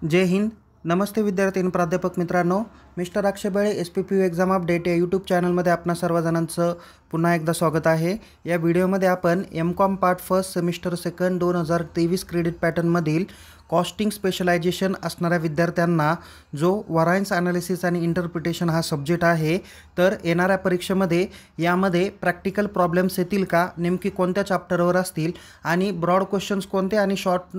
जय हिंद. नमस्ते विद्यार्थी आणि प्राध्यापक मित्रांनो. मिस्टर अक्षय बळे SPPU एक्झाम अपडेट या यूट्यूब चॅनलमध्ये आपणा सर्वजणांचं पुन्हा एकदा स्वागत आहे. या व्हिडिओमध्ये आपण MCOM part first semester second 2023 credit पॅटर्नमधील कॉस्टिंग स्पेशलायझेशन असणाऱ्या विद्यार्थ्यांना जो व्हरायन्स ॲनालिसिस आणि इंटरप्रिटेशन हा सब्जेक्ट आहे, तर येणाऱ्या परीक्षेमध्ये यामध्ये प्रॅक्टिकल प्रॉब्लेम्स येतील का, नेमकी कोणत्या चॅप्टरवर असतील आणि ब्रॉड क्वेश्चन्स कोणते आणि शॉर्ट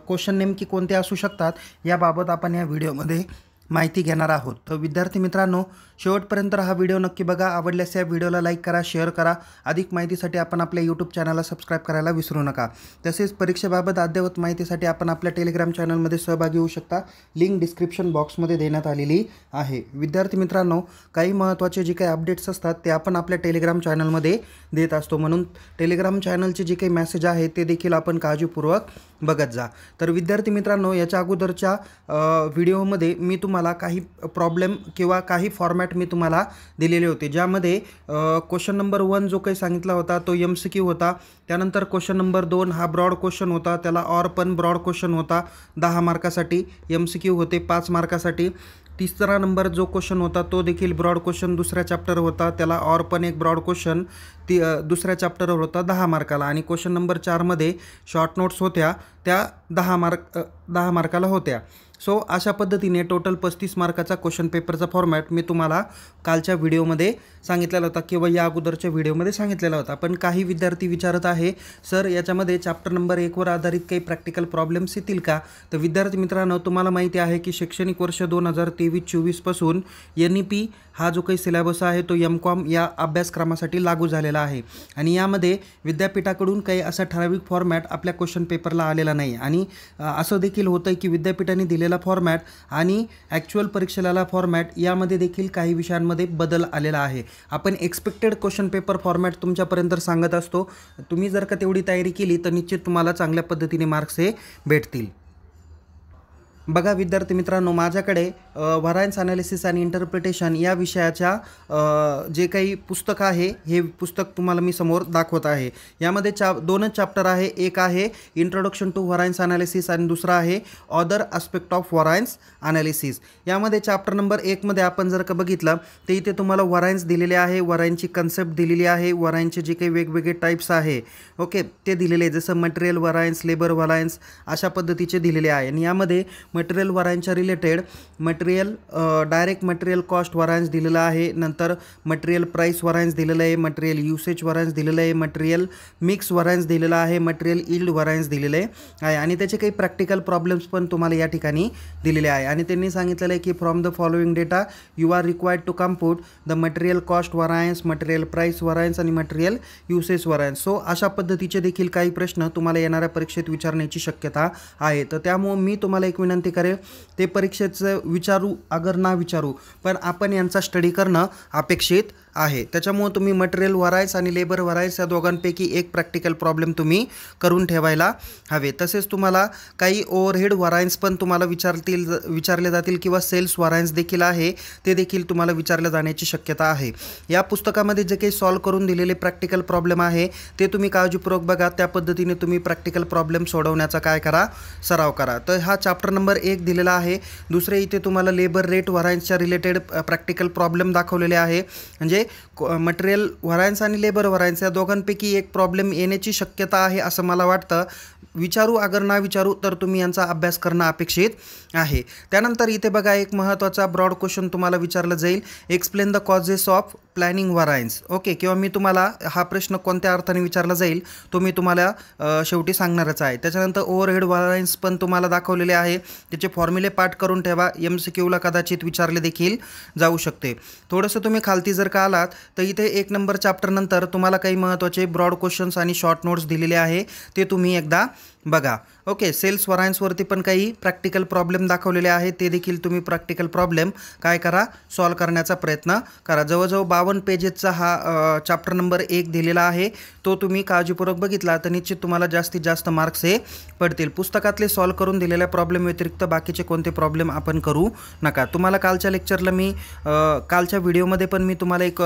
क्वेश्चन नेमकी कोणते असू शकतात याबाबत आपण या व्हिडिओमध्ये माहिती घेणार आहोत. तर विद्यार्थी मित्रांनो, शेवटपर्यंत हा व्हिडिओ नक्की बघा. आवडल्यास या व्हिडिओला लाईक करा, शेअर करा. अधिक माहितीसाठी आपण आपल्या यूट्यूब चॅनलला सबस्क्राईब करायला विसरू नका. तसेच परीक्षेबाबत अद्ययावत माहितीसाठी आपण आपल्या टेलिग्राम चॅनलमध्ये सहभागी होऊ शकता. लिंक डिस्क्रिप्शन बॉक्समध्ये देण्यात आलेली आहे. विद्यार्थी मित्रांनो, काही महत्त्वाचे जे काही अपडेट्स असतात ते आपण आपल्या टेलिग्राम चॅनलमध्ये देत असतो, म्हणून टेलिग्राम चॅनलचे जे काही मेसेज आहे ते देखील आपण काळजीपूर्वक बघत जा. तर विद्यार्थी मित्रांनो, याच्या अगोदरच्या व्हिडिओमध्ये मी तुम्हाला काही प्रॉब्लेम किंवा काही फॉर्मॅट मी तुम्हाला दिलेले होते, ज्यामध्ये क्वेश्चन नंबर 1 जो काही सांगितला होता तो MCQ होता. त्यानंतर क्वेश्चन नंबर 2 हा ब्रॉड क्वेश्चन होता, त्याला ऑर पण ब्रॉड क्वेश्चन होता 10 मार्कासाठी. MCQ होते 5 मार्कासाठी. तिसरा नंबर जो क्वेश्चन होता तो देखील ब्रॉड क्वेश्चन दुसऱ्या चॅप्टर होता, त्याला ऑर पण एक ब्रॉड क्वेश्चन दुसऱ्या चॅप्टरवर होता 10 मार्काला. आणि क्वेश्चन नंबर 4मध्ये शॉर्ट नोट्स होत्या, त्या 10 मार्काला होत्या. सो अशा पद्धतीने टोटल 35 मार्काचा क्वेश्चन पेपरचा फॉर्मॅट मी तुम्हाला कालच्या व्हिडिओमध्ये सांगितलेला होता किंवा या अगोदरच्या व्हिडिओमध्ये सांगितलेला होता. पण काही विद्यार्थी विचारत आहे, सर याच्यामध्ये चॅप्टर नंबर 1वर आधारित काही प्रॅक्टिकल प्रॉब्लेम्स येतील का? तर विद्यार्थी मित्रांनो, तुम्हाला माहिती आहे की शैक्षणिक वर्ष 2023-24 पासून NEP हा जो काही सिलेबस आहे तो MCOM या अभ्यासक्रमासाठी लागू झालेला आहे. आणि यामध्ये विद्यापीठाकडून काही असा ठराविक फॉर्मॅट आपल्या क्वेश्चन पेपरला आलेला नाही. आणि असं देखील होतं की विद्यापीठाने दिलेला फॉर्मॅट आणि ॲक्च्युअल परीक्षेला फॉर्मॅट यामध्ये देखील काही विषयांमध्ये बदल आलेला आहे. आपण एक्सपेक्टेड क्वेश्चन पेपर फॉर्मॅट तुमच्यापर्यंत सांगत असतो. तुम्ही जर का तेवढी तयारी केली तर निश्चित तुम्हाला चांगल्या पद्धतीने मार्क्स हे भेटतील. बघा विद्यार्थी मित्रांनो, माझ्याकडे व्हरायन्स ॲनालिसिस आणि इंटरप्रिटेशन या विषयाच्या जे काही पुस्तक आहे, हे पुस्तक तुम्हाला मी समोर दाखवत आहे. यामध्ये दोनच चॅप्टर आहे. एक आहे इंट्रोडक्शन टू व्हरायन्स ॲनालिसिस आणि दुसरा आहे अदर आस्पेक्ट ऑफ व्हरायन्स ॲनालिसिस. यामध्ये चॅप्टर नंबर 1मध्ये आपण जर का बघितलं तर इथे तुम्हाला व्हरायन्स दिलेले आहे, व्हरायन्सची कन्सेप्ट दिलेली आहे, व्हरायन्सचे जे काही वेगवेगळे टाईप्स आहे ओके ते दिलेले आहे, जसं मटेरियल व्हरायन्स, लेबर व्हरायन्स अशा पद्धतीचे दिलेले आहे. आणि यामध्ये मटेरियल व्हरायन्सच्या related material direct material cost variance दिलेला आहे, नंतर मटेरियल प्राईस व्हरायन्स दिलेलं आहे, मटेरियल युसेज व्हरायन्स दिलेलं आहे, मटेरियल मिक्स व्हरायन्स दिलेला आहे, मटेरियल यील्ड व्हरायन्स दिलेले आहे. आणि त्याचे काही प्रॅक्टिकल प्रॉब्लेम्स पण तुम्हाला या ठिकाणी दिलेले आहे. आणि त्यांनी सांगितलेलं आहे की from the following data you are required to compute the material cost variance, material price variance आणि मटेरियल युसेज व्हरायन्स. सो अशा पद्धतीचे देखील काही प्रश्न तुम्हाला येणाऱ्या परीक्षेत विचारण्याची शक्यता आहे. तर त्यामुळे मी तुम्हाला एक विनंती करेल, ते परीक्षेचं विचारू अगर ना विचारू पण आपण यांचा स्टडी करणं अपेक्षित आहे. त्याच्यामुळे तुम्ही मटेरियल व्हरायन्स आणि लेबर व्हरायन्स या दोघांपैकी एक प्रॅक्टिकल प्रॉब्लेम तुम्ही करून ठेवायला हवे. तसेच तुम्हाला काही ओव्हरहेड व्हरायन्स पण तुम्हाला विचारले जातील किंवा सेल्स व्हरायन्स देखील आहे, ते देखील तुम्हाला विचारले जाण्याची शक्यता आहे. या पुस्तकामध्ये जे काही सॉल्व करून दिलेले प्रॅक्टिकल प्रॉब्लेम आहे ते तुम्ही काळजीपूर्वक बघा. त्या पद्धतीने तुम्ही प्रॅक्टिकल प्रॉब्लेम सोडवण्याचा काय करा, सराव करा. तर हा चॅप्टर नंबर 1 दिलेला आहे. दुसरे इथे तुम्हाला लेबर रेट व्हरायन्सच्या रिलेटेड प्रॅक्टिकल प्रॉब्लेम दाखवलेले आहे. म्हणजे मटेरियल व्हरायन्स आणि लेबर व्हरायन्स या दोघांपैकी एक प्रॉब्लेम येण्याची शक्यता आहे असं मला वाटतं. विचारू अगर ना विचारू तर तुम्ही यांचा अभ्यास करणं अपेक्षित आहे. त्यानंतर इथे बघा एक महत्त्वाचा ब्रॉड क्वेश्चन तुम्हाला विचारलं जाईल, explain the causes of planning variance. Okay, किंवा मी तुम्हाला हा प्रश्न कोणत्या अर्थाने विचारला जाईल तो मी तुम्हाला शेवटी सांगणारच आहे. त्याच्यानंतर ओव्हरहेड व्हरायन्स पण तुम्हाला दाखवलेले आहे, त्याचे फॉर्म्युले पाठ करून ठेवा. MCQला कदाचित विचारले देखील जाऊ शकते. थोडंसं तुम्ही खालती जर का आलात तर इथे 1 नंबर चॅप्टर नंतर तुम्हाला काही महत्त्वाचे ब्रॉड क्वेश्चन्स आणि शॉर्ट नोट्स दिलेले आहे, ते तुम्ही एकदा बघा. ओके, सेल्स व्हरायन्सवरती पण काही प्रॅक्टिकल प्रॉब्लेम दाखवलेले आहेत, ते देखील तुम्ही प्रॅक्टिकल प्रॉब्लेम काय करा, सॉल्व करण्याचा प्रयत्न करा. जवळजवळ 52 पेजेसचा हा चॅप्टर नंबर 1 दिलेला आहे. तो तुम्ही काळजीपूर्वक बघितला तर निश्चित तुम्हाला जास्तीत जास्त मार्क्स हे पडतील. पुस्तकातले सॉल्व करून दिलेल्या प्रॉब्लेम व्यतिरिक्त बाकीचे कोणते प्रॉब्लेम आपण करू नका. तुम्हाला कालच्या लेक्चरला मी कालच्या व्हिडिओमध्ये पण मी तुम्हाला एक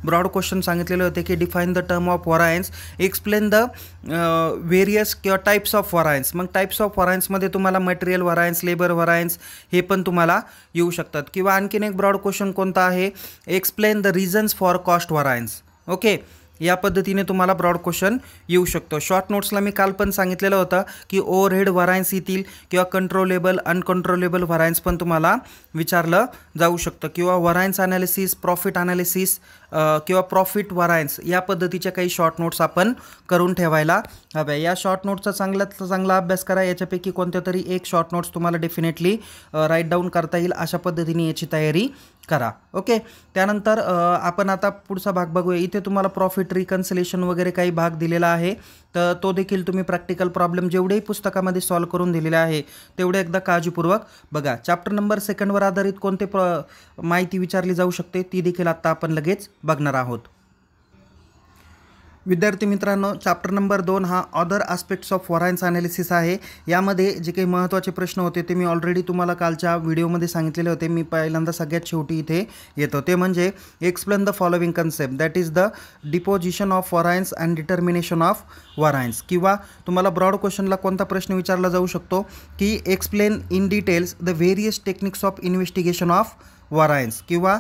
ब्रॉड क्वेश्चन सांगितलेले होते की define the term of variance, explain the various किंवा टाईप्स टाईप्स ऑफ व्हरायन्स. मग टाईप्स ऑफ व्हरायन्समध्ये तुम्हाला मटेरियल व्हरायन्स, लेबर व्हरायन्स हे पण तुम्हाला येऊ शकतात. किंवा आणखीन एक ब्रॉड क्वेश्चन कोणता आहे, explain the reasons for cost variance. Okay, या पद्धतीने तुम्हाला ब्रॉड क्वेश्चन येऊ शकतो. शॉर्ट नोट्सला मी काल पण सांगितलेलं होतं की ओव्हरहेड व्हरायन्स येतील किंवा कंट्रोलेबल अनकंट्रोलेबल व्हरायन्स पण तुम्हाला विचारलं जाऊ शकतं. किंवा व्हरायन्स ॲनालिसिस, प्रॉफिट ॲनालिसिस किंवा प्रॉफिट व्हरायन्स या पद्धतीच्या काही शॉर्ट नोट्स आपण करून ठेवायला हव्या. या शॉर्ट नोट्सचा चांगला अभ्यास करा. याच्यापैकी कोणत्या तरी एक शॉर्ट नोट्स तुम्हाला डेफिनेटली राईट डाऊन करता येईल. अशा पद्धतीने याची तयारी करा. ओके, त्यानंतर आपण आता पुढचा भाग बघूया. इथे तुम्हाला प्रॉफिट रिकन्सिलेशन वगैरे काही भाग दिलेला आहे, तर तो देखील तुम्ही प्रॅक्टिकल प्रॉब्लेम जेवढेही पुस्तकामध्ये सॉल्व करून दिलेले आहे तेवढे एकदा काळजीपूर्वक बघा. चॅप्टर नंबर 2वर आधारित कोणते माहिती विचारली जाऊ शकते ती देखील आत्ता आपण लगेच बघणार आहोत. विद्यार्थी मित्रांनो, चॅप्टर नंबर 2 हा अदर आस्पेक्ट्स ऑफ व्हरायन्स ॲनालिसिस आहे. यामध्ये जे काही महत्त्वाचे प्रश्न होते ते मी ऑलरेडी तुम्हाला कालच्या व्हिडिओमध्ये सांगितलेले होते. मी पहिल्यांदा सगळ्यात शेवटी इथे येतो. ते म्हणजे explain the following concept, that is the disposition of variance and determination of variance. किंवा तुम्हाला ब्रॉड क्वेश्चनला कोणता प्रश्न विचारला जाऊ शकतो की explain in details the various techniques of investigation of variance. किंवा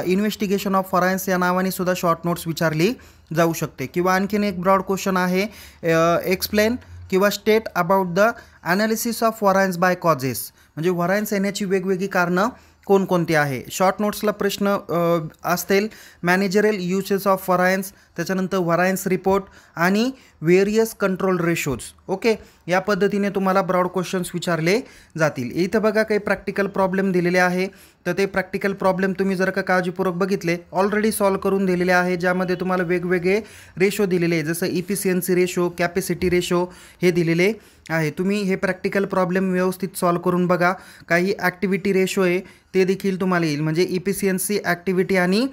इन्व्हेस्टिगेशन ऑफ व्हरायन्स या नावाने सुद्धा शॉर्ट नोट्स विचारली जाऊ शकते. किंवा आणखीन एक ब्रॉड क्वेश्चन आहे, एक्सप्लेन किंवा state about the analysis of variance by causes. म्हणजे व्हरायन्स येण्याची वेगवेगळी कारणं कोणकोणती आहे. शॉर्ट नोट्सला प्रश्न असतील मॅनेजरल युसेस ऑफ व्हरायन्स, त्याच्यानंतर व्हरायन्स रिपोर्ट आणि व्हेरियस कंट्रोल रेशोज. ओके, या पद्धतीने तुम्हाला ब्रॉड क्वेश्चन्स विचारले जातील. इथं बघा काही प्रॅक्टिकल प्रॉब्लेम दिलेले आहे, तर ते प्रॅक्टिकल प्रॉब्लेम तुम्ही जर का काळजीपूर्वक बघितले ऑलरेडी सॉल्व करून दिलेले आहे, ज्यामध्ये तुम्हाला वेगवेगळे रेशो दिलेले आहे, जसं इफिशियन्सी रेशो, कॅपॅसिटी रेशो हे दिलेले आहे. तुम्ही हे प्रॅक्टिकल प्रॉब्लेम व्यवस्थित सॉल्व करून बघा. काही ॲक्टिव्हिटी रेशो आहे ते देखील तुम्हाला येईल, म्हणजे इफिशियन्सी, ॲक्टिव्हिटी आणि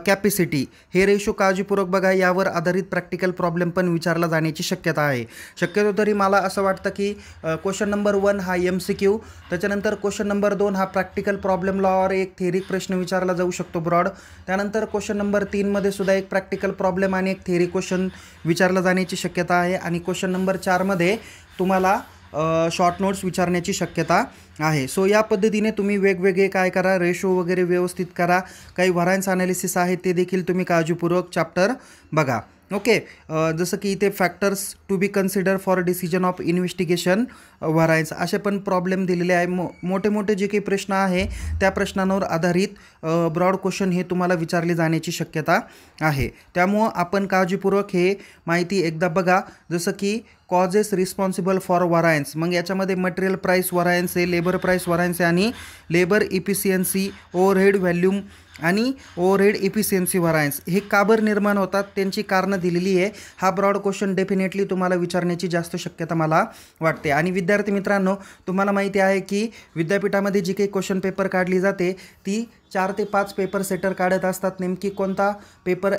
कॅपॅसिटी हे रेशो काळजीपूर्वक बघा. यावर आधारित प्रॅक्टिकल प्रॉब्लेम पण विचारला जाण्याची शक्यता आहे. शक्यतो तरी मला असं वाटतं की क्वेश्चन नंबर 1 हा MCQ, त्याच्यानंतर क्वेश्चन नंबर 2 हा प्रॅक्टिकल प्रॉब्लेम लॉवर एक थेरी प्रश्न विचारला जाऊ शकतो ब्रॉड. त्यानंतर क्वेश्चन नंबर 3मध्ये सुद्धा एक प्रॅक्टिकल प्रॉब्लेम आणि एक थेरी क्वेश्चन विचारला जाण्याची शक्यता आहे. आणि क्वेश्चन नंबर 4मध्ये तुम्हाला शॉर्ट नोट्स विचारण्याची शक्यता आहे. सो या पद्धतीने तुम्ही वेगवेगळे काय करा, रेशो वगैरे व्यवस्थित करा. काही व्हरायन्स ॲनालिसिस आहे ते देखील तुम्ही काळजीपूर्वक चॅप्टर बघा. ओके, जसं की इथे factors to be consider for decision of investigation variance असे पण प्रॉब्लेम दिलेले आहे. मोठे मोठे जे काही प्रश्न आहे त्या प्रश्नांवर आधारित ब्रॉड क्वेश्चन हे तुम्हाला विचारले जाण्याची शक्यता आहे. त्यामुळं आपण काळजीपूर्वक हे माहिती एकदा बघा. जसं की कॉजेस रिस्पॉन्सिबल फॉर व्हरायन्स, मग याच्यामध्ये मटेरियल प्राईस व्हरायन्स आहे, लेबर प्राईस व्हरायन्स आहे आणि लेबर इफिशियन्सी, ओव्हरहेड व्हॅल्यूम आणि ओव्हरहेड इफिशियन्सी व्हरायन्स हे का बरं निर्माण होतात त्यांची कारणं दिलेली आहे. हा ब्रॉड क्वेश्चन डेफिनेटली तुम्हाला विचारण्याची जास्त शक्यता मला वाटते. आणि विद्यार्थी मित्रांनो, तुम्हाला माहिती आहे की विद्यापीठामध्ये जी काही क्वेश्चन पेपर काढली जाते ती 4 ते 5 पेपर सेटर काढत असतात. नेमकी कोणता पेपर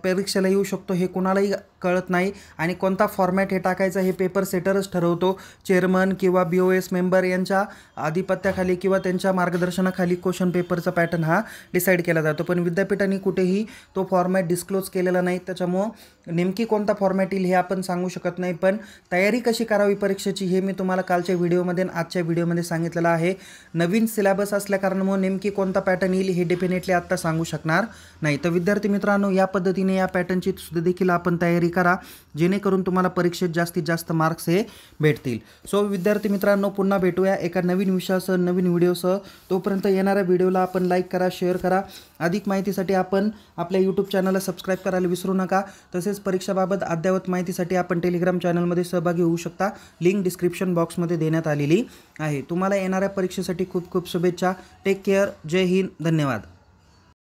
परीक्षेला येऊ शकतो हे कुणालाही कळत नाही आणि कोणता फॉर्मॅट हे टाकायचा हे पेपर सेटरच ठरवतो. चेअरमन किंवा BOS मेंबर यांच्या आधिपत्याखाली किंवा त्यांच्या मार्गदर्शनाखाली क्वेश्चन पेपरचा पॅटर्न हा डिसाईड केला जातो. पण विद्यापीठाने कुठेही तो फॉर्मॅट डिस्क्लोज केलेला नाही, त्याच्यामुळं नेमकी कोणता फॉर्मॅट येईल हे आपण सांगू शकत नाही. पण तयारी कशी करावी परीक्षेची हे मी तुम्हाला कालच्या व्हिडिओमध्ये आणि आजच्या व्हिडिओमध्ये सांगितलेलं आहे. नवीन सिलेबस असल्याकारणामुळे नेमकी कोणता पॅटर्न येईल हे डेफिनेटली आत्ता सांगू शकणार नाही. तर विद्यार्थी मित्रांनो, या पद्धतीने या पॅटर्नची सुद्धा देखील आपण तयारी करा, जेणेकरून तुम्हाला परीक्षेत जास्तीत जास्त मार्क्स हे भेटतील. सो विद्यार्थी मित्रांनो, पुन्हा भेटूया एका नवीन विषयासह, नवीन व्हिडिओसह. तोपर्यंत येणाऱ्या व्हिडिओला आपण लाईक करा, शेअर करा. अधिक माहितीसाठी आपण आपल्या यूट्यूब चॅनलला सबस्क्राईब करायला विसरू नका. तसेच परीक्षाबाबत अद्ययावत माहितीसाठी आपण टेलिग्राम चॅनलमध्ये सहभागी होऊ शकता. लिंक डिस्क्रिप्शन बॉक्समध्ये देण्यात आलेली आहे. तुम्हाला येणाऱ्या परीक्षेसाठी खूप खूप शुभेच्छा. Take care. जय हिंद. धन्यवाद.